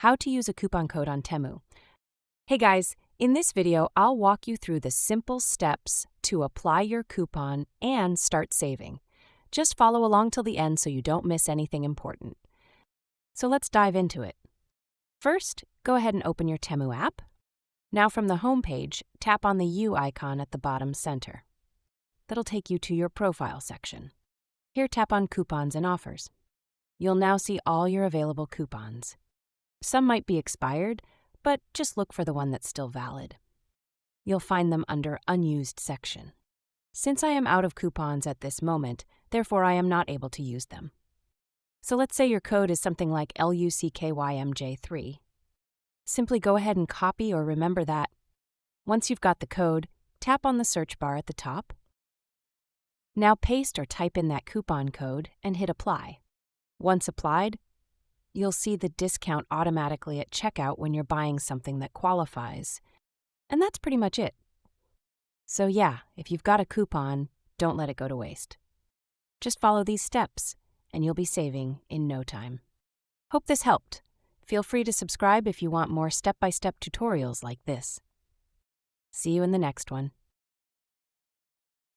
How to use a coupon code on Temu. Hey guys, in this video, I'll walk you through the simple steps to apply your coupon and start saving. Just follow along till the end so you don't miss anything important. So let's dive into it. First, go ahead and open your Temu app. Now from the home page, tap on the U icon at the bottom center. That'll take you to your profile section. Here, tap on Coupons and Offers. You'll now see all your available coupons. Some might be expired, but just look for the one that's still valid. You'll find them under Unused section. Since I am out of coupons at this moment, therefore I am not able to use them. So let's say your code is something like LUCKYMJ3. Simply go ahead and copy or remember that. Once you've got the code, tap on the search bar at the top. Now paste or type in that coupon code and hit Apply. Once applied, you'll see the discount automatically at checkout when you're buying something that qualifies. And that's pretty much it. So yeah, if you've got a coupon, don't let it go to waste. Just follow these steps, and you'll be saving in no time. Hope this helped. Feel free to subscribe if you want more step-by-step tutorials like this. See you in the next one.